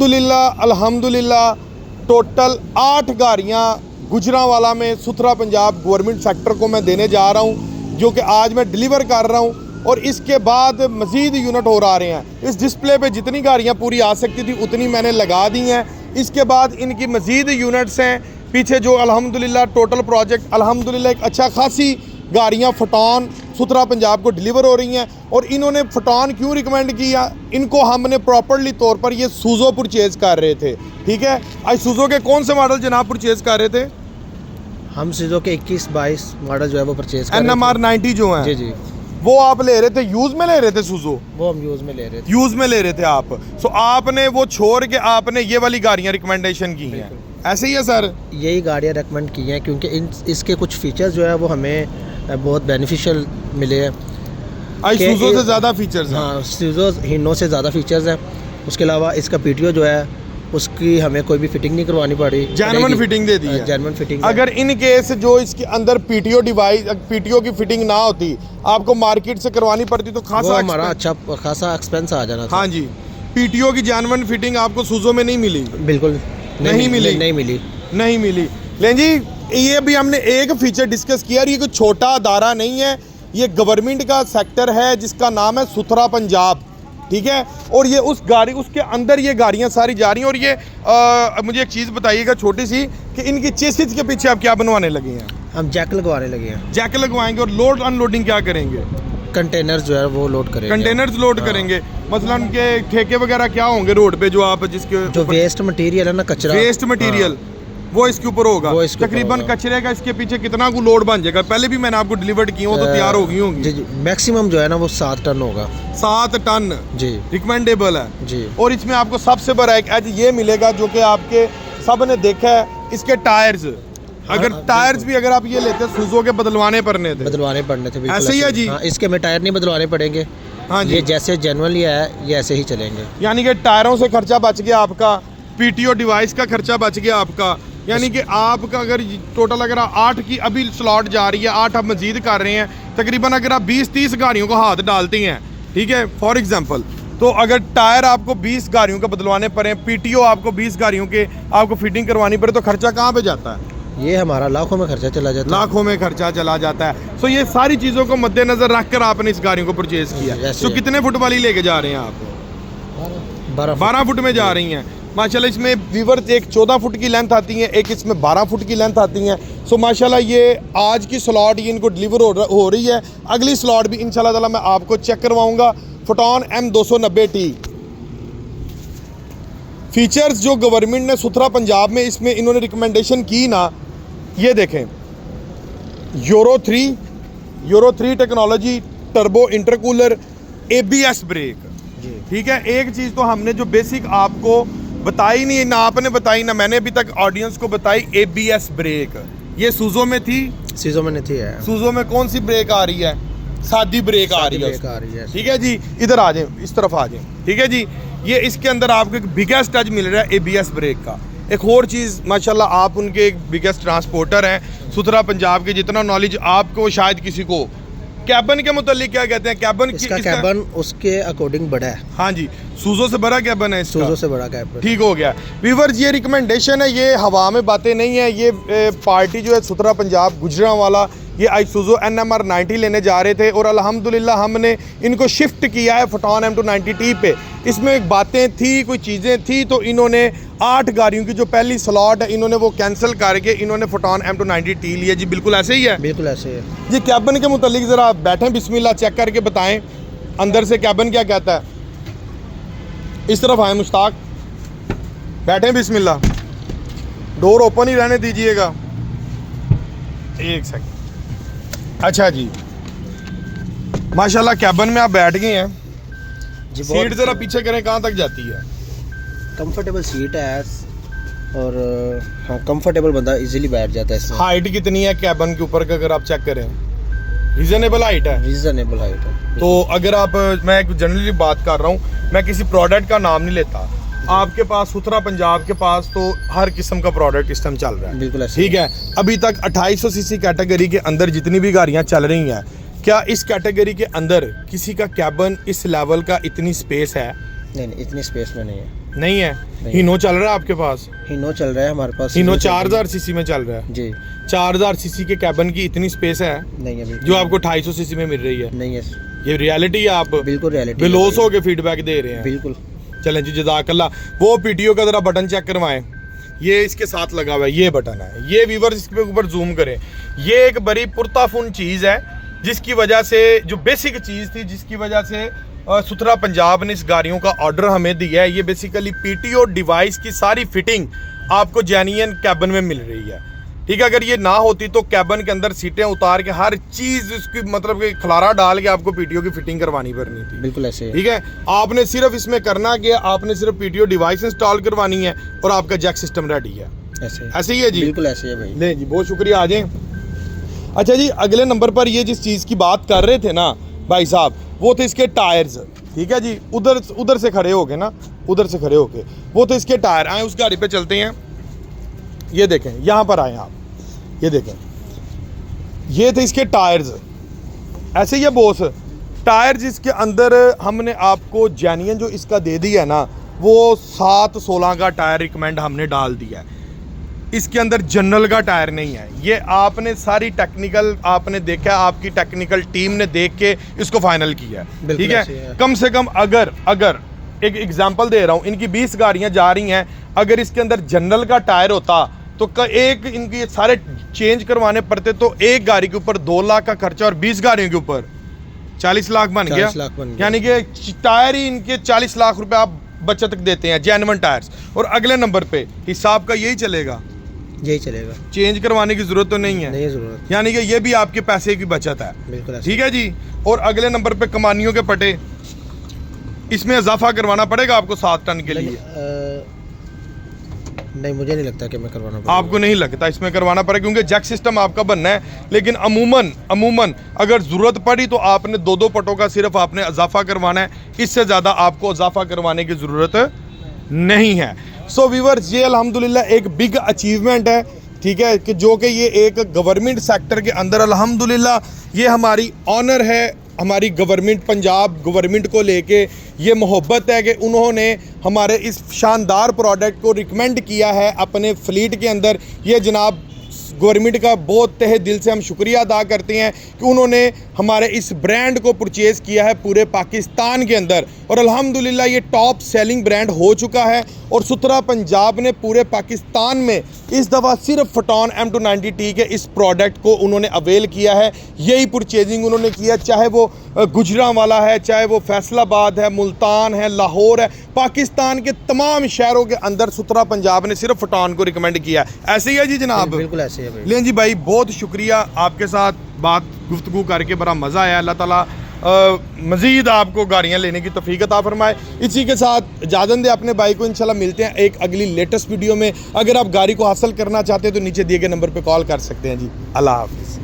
अल्हम्दुलिल्लाह टोटल 8 गाड़ियाँ गुजरांवाला में सुथरा पंजाब गवर्नमेंट सेक्टर को मैं देने जा रहा हूँ, जो कि आज मैं डिलीवर कर रहा हूँ। और इसके बाद मज़ीद यूनिट और आ रहे हैं। इस डिस्प्ले पे जितनी गाड़ियाँ पूरी आ सकती थी उतनी मैंने लगा दी हैं। इसके बाद इनकी मज़ीद यूनिट्स हैं पीछे, जो अल्हम्दुलिल्लाह टोटल प्रोजेक्ट अल्हम्दुलिल्लाह एक अच्छा खासी गाड़ियाँ फटान सुथरा पंजाब को डिलीवर हो रही हैं। और इन्होंने फटान क्यों रिकमेंड किया, इनको हमने प्रॉपरली तौर पर ये सूज़ो परचेज़ कर रहे थे। ठीक है, आज सूज़ो के कौन से मॉडल जनाब परचेज़ कर रहे थे? हम सूज़ो के 21-22 मॉडल जो है वो परचेज़ कर रहे थे। NMR 90 जो है, जी जी, वो आप ले रहे थे, यूज़ में ले रहे थे सूज़ो? वो हम यूज़ में ले रहे थे। यूज़ में ले रहे थे आप। सो आपने वो छोड़ के आपने ये वाली गाड़ियाँ रिकमेंडेशन की हैं, ऐसे ही है सर? यही गाड़ियाँ रेकमेंड की हैं क्योंकि इसके कुछ फीचर्स जो है वो हमें बहुत बेनिफिशियल मिले हैं। आज सूज़ो से ज़्यादा फीचर्स हैं। हाँ, सूज़ो हीनो से ज़्यादा फीचर्स हैं। उसके अलावा इसका PTO जो है उसकी हमें कोई भी फिटिंग नहीं करवानी पड़ी, जेन्युइन फिटिंग दे दी है। Genuine fitting. अगर इन केस जो इसके अंदर PTO डिवाइस PTO की फिटिंग ना होती, आपको मार्केट से करवानी पड़ती तो खासा हमारा अच्छा खासा एक्सपेंस आ जाना था। हाँ जी, PTO की जेन्युइन फिटिंग आपको सूज़ो में नहीं मिली? बिल्कुल नहीं मिली। लेकिन जी ये भी हमने एक फीचर डिस्कस किया, ये कोई छोटा अदारा नहीं है, ये गवर्नमेंट का सेक्टर है जिसका नाम है सुथरा पंजाब। ठीक है, और ये उस गाड़ी उसके अंदर ये गाड़ियाँ सारी जा रही हैं। और ये मुझे एक चीज़ बताइएगा छोटी सी, कि इनकी चेसिस के पीछे आप क्या बनवाने लगे हैं? हम जैक लगवाने लगे हैं। जैक लगवाएंगे। और लोड अनलोडिंग क्या करेंगे? कंटेनर्स जो है वो लोड करेंगे। कंटेनर्स लोड करेंगे। मसलन के ठेके वगैरह क्या होंगे रोड पे, जो आप जिसके जो वेस्ट मटेरियल है ना, कचरा वेस्ट मटेरियल, वो इसके ऊपर होगा। तकरीबन कचरे का इसके पीछे कितना को लोड बन जाएगा? पहले भी मैंने आपको डिलीवर्ड की हो तो तैयार हो गई होंगी। जी, मैक्सिमम जो है ना वो 7 टन होगा। 7 टन जी, रिकमेंडेबल है जी। और इसमें आपको सबसे बड़ा एक एज ये मिलेगा, जो कि आपके सब ने देखा है, इसके टायर्स। अगर टायर्स भी अगर आप ये लेते हैं सूज़ो के बदलवाने पड़ने थे, ऐसे ही है जी। हाँ, इसके में टायर नहीं बदलवाने पड़ेंगे। हाँ जी, ये जैसे जेन्युइनली है ये ऐसे ही चलेंगे। यानी कि टायरों से खर्चा बच गया आपका, PTO डिवाइस का खर्चा बच गया आपका। यानी कि आपका अगर टोटल अगर 8 की अभी स्लॉट जा रही है, 8 आप मजीद कर रहे हैं, तकरीबन अगर आप 20-30 गाड़ियों को हाथ डालते हैं, ठीक है फॉर एग्जांपल, तो अगर टायर आपको 20 गाड़ियों के बदलवाने पड़े, PTO आपको 20 गाड़ियों के आपको फिटिंग करवानी पड़े, तो खर्चा कहाँ पे जाता है? ये हमारा लाखों में खर्चा चला जाता है। लाखों में खर्चा चला जाता है। सो ये सारी चीज़ों को मद्देनजर रखकर आपने इस गाड़ियों को परचेज किया। तो कितने फुट वाली लेके जा रहे हैं आप? 12 फुट में जा रही हैं माशाल्लाह। इसमें वीवर्स एक 14 फुट की लेंथ आती है, एक इसमें 12 फुट की लेंथ आती है। सो माशाल्लाह ये आज की स्लॉट ये इनको डिलीवर हो रही है। अगली स्लॉट भी इंशाल्लाह ताला मैं आपको चेक करवाऊंगा। फोटोन M290T फीचर्स जो गवर्नमेंट ने सुथरा पंजाब में इसमें इन्होंने रिकमेंडेशन की ना, ये देखें, euro 3 technology, turbo intercooler, ABS brake. ठीक है, एक चीज़ तो हमने जो बेसिक आपको बताई नहीं, ना आपने बताई ना मैंने अभी तक ऑडियंस को बताई, ABS ब्रेक। ये सूज़ो में थी? सूज़ो में नहीं थी। सूज़ो में कौन सी ब्रेक आ रही है? सादी ब्रेक आ रही है। ठीक है जी, इधर आ जाए, इस तरफ आ जाए। ठीक है जी, ये इसके अंदर आपको एक बिगेस्ट टच मिल रहा है ABS ब्रेक का। एक और चीज़ माशाल्लाह, आप उनके एक बिगेस्ट ट्रांसपोर्टर हैं सुथरा पंजाब के, जितना नॉलेज आपको शायद किसी को। कैबन के मुतालिक क्या कहते हैं? कैबन उसके अकॉर्डिंग बड़ा है। हाँ जी, सूज़ो से बड़ा कैबन है इसका। सूज़ो से बड़ा कैबन। ठीक हो गया व्यूअर्स, ये रिकमेंडेशन है, ये हवा में बातें नहीं है। ये पार्टी जो है सुथरा पंजाब गुजरांवाला, ये आइसुज़ो NMR 90 लेने जा रहे थे और अल्हम्दुलिल्लाह हमने इनको शिफ्ट किया है फोटोन M290T पे। इसमें एक बातें थी, कोई चीज़ें थी, तो इन्होंने 8 गाड़ियों की जो पहली स्लॉट है इन्होंने वो कैंसिल करके इन्होंने फोटोन M290T लिया। जी बिल्कुल ऐसे ही है, बिल्कुल ऐसे है। ये कैबिन के मुतालिक ज़रा आप बैठें, बिस्मिल्लाह चेक करके बताएं अंदर से कैबिन क्या कहता है। इस तरफ आए मुश्ताक, बैठें, बिस्मिल्लाह, डोर ओपन ही रहने दीजिएगा। एक सेकंड। अच्छा जी, माशाल्लाह कैबिन में आप बैठ गए हैं जी। सीट ज़रा पीछे करें, कहाँ तक जाती है? कंफर्टेबल सीट है और हाँ कंफर्टेबल बंदा इजीली बैठ जाता है इसमें। हाइट कितनी है कैबिन के ऊपर का अगर आप चेक करें? रीजनेबल हाइट है। रीजनेबल हाइट है। तो अगर आप, मैं एक जनरली बात कर रहा हूँ, मैं किसी प्रोडक्ट का नाम नहीं लेता। आपके पास सुथरा पंजाब के पास तो हर किस्म का प्रोडक्ट इस टाइम चल रहा है। बिल्कुल ठीक है। अभी तक 2800 सीसी कैटेगरी के अंदर जितनी भी गाड़ियाँ चल रही हैं, क्या इस कैटेगरी के अंदर किसी का कैबिन इस लेवल का इतनी स्पेस है? नहीं, इतनी स्पेस में नहीं है। नहीं है। हीनो चल रहा है आपके पास? हीनो चल रहा है हमारे पास। हीनो 4000 सीसी में चल रहा है जी। 4000 सीसी के कैबन की इतनी स्पेस है नहीं है बिल्कुल। जो आपको 250 सीसी में मिल रही है? नहीं है। ये रियलिटी है, आप बिल्कुल रियलिटी बेलोस हो के फीडबैक दे रहे हैं। बिल्कुल। चलें जी, जज़ाकल्लाह। वो पीटीओ का जरा बटन चेक करवाएं, ये इसके साथ लगा हुआ है, ये बटन है। ये व्यूअर्स इसके ऊपर जूम करें, ये एक बड़ी पुरताफुन चीज़ है जिसकी वजह से, जो बेसिक चीज़ थी जिसकी वजह से सुथरा पंजाब ने इस गाड़ियों का ऑर्डर हमें दिया है। ये बेसिकली पीटीओ डिवाइस की सारी फिटिंग आपको जेन्युइन कैबन में मिल रही है। ठीक है, अगर ये ना होती तो कैबन के अंदर सीटें उतार के हर चीज़ उसकी मतलब कि खलारा डाल के आपको पीटीओ की फिटिंग करवानी पड़नी थी। बिल्कुल ऐसे है। ठीक है, आपने सिर्फ इसमें करना कि आपने सिर्फ पीटीओ डिवाइस इंस्टॉल करवानी है और आपका जैक सिस्टम रेडी है। ऐसे ही है जी? बिल्कुल ऐसे है भाई। नहीं जी, बहुत शुक्रिया, आ जाएं। अच्छा जी, अगले नंबर पर ये जिस चीज़ की बात कर रहे थे ना भाई साहब, वो थे इसके टायर्स। ठीक है जी, उधर से खड़े हो गए ना, उधर से खड़े होके वो तो इसके टायर। आए उस गाड़ी पे चलते हैं। ये देखें, यहाँ पर आए आप, ये देखें, ये थे इसके टायर्स। ऐसे ही है बॉस, टायर जिसके अंदर हमने आपको जेन्युइन जो इसका दे दिया है ना, वो 7/16 का टायर रिकमेंड हमने डाल दिया है। इसके अंदर जनरल का टायर नहीं है। ये आपने सारी टेक्निकल आपने देखा, आपकी टेक्निकल टीम ने देख के इसको फाइनल किया है। ठीक है, कम से कम अगर एक एग्जांपल दे रहा हूँ, इनकी 20 गाड़ियाँ जा रही हैं, अगर इसके अंदर जनरल का टायर होता तो एक इनके सारे चेंज करवाने पड़ते, तो एक गाड़ी के ऊपर 2 लाख का खर्चा और 20 गाड़ियों के ऊपर 40 लाख बन गया। यानी कि टायर ही इनके 40 लाख रुपए आप बचत देते हैं जेन्युइन टायर्स। और अगले नंबर पे हिसाब का यही चलेगा, चेंज करवाने की जरूरत तो नहीं है जरूरत। यानी कि ये भी आपके पैसे की बचत है। बिल्कुल ठीक है जी। और अगले नंबर पे कमानियों के पटे, इसमें इजाफा करवाना पड़ेगा आपको 7 टन के लिए? नहीं, मुझे नहीं लगता कि मैं करवाना पड़ेगा। आपको नहीं लगता इसमें करवाना पड़ेगा, क्योंकि जैक सिस्टम आपका बनना है। लेकिन अमूमन अगर ज़रूरत पड़ी तो आपने 2 पटों का सिर्फ आपने इजाफा करवाना है, इससे ज़्यादा आपको इजाफा करवाने की ज़रूरत नहीं है। सो व्यूअर्स, ये अल्हम्दुलिल्लाह एक बिग अचीवमेंट है। ठीक है, कि जो कि ये एक गवर्नमेंट सेक्टर के अंदर अल्हम्दुलिल्लाह ये हमारी ऑनर है, हमारी गवर्नमेंट, पंजाब गवर्नमेंट को लेके ये मोहब्बत है कि उन्होंने हमारे इस शानदार प्रोडक्ट को रिकमेंड किया है अपने फ्लीट के अंदर। ये जनाब गवर्नमेंट का बहुत तहे दिल से हम शुक्रिया अदा करते हैं कि उन्होंने हमारे इस ब्रांड को परचेज़ किया है पूरे पाकिस्तान के अंदर, और अल्हम्दुलिल्लाह ये टॉप सेलिंग ब्रांड हो चुका है। और सुथरा पंजाब ने पूरे पाकिस्तान में इस दफ़ा सिर्फ फटॉन M290T के इस प्रोडक्ट को उन्होंने अवेल किया है। यही परचेजिंग उन्होंने किया, चाहे वो गुजरांवाला है, चाहे वो फैसलाबाद है, मुल्तान है, लाहौर है, पाकिस्तान के तमाम शहरों के अंदर सुथरा पंजाब ने सिर्फ फटॉन को रिकमेंड किया है। ऐसे ही है जी जनाब? बिल्कुल ऐसे है। लें जी भाई, बहुत शुक्रिया, आपके साथ बात गुफ्तगू करके बड़ा मज़ा आया। अल्लाह ताला मज़ीद आपको गाड़ियाँ लेने की तौफीक अता फरमाए। इसी के साथ इजाज़त दें अपने भाई को। इंशाल्लाह मिलते हैं एक अगली लेटेस्ट वीडियो में। अगर आप गाड़ी को हासिल करना चाहते हैं तो नीचे दिए गए नंबर पर कॉल कर सकते हैं जी। अल्लाह हाफ़िज़।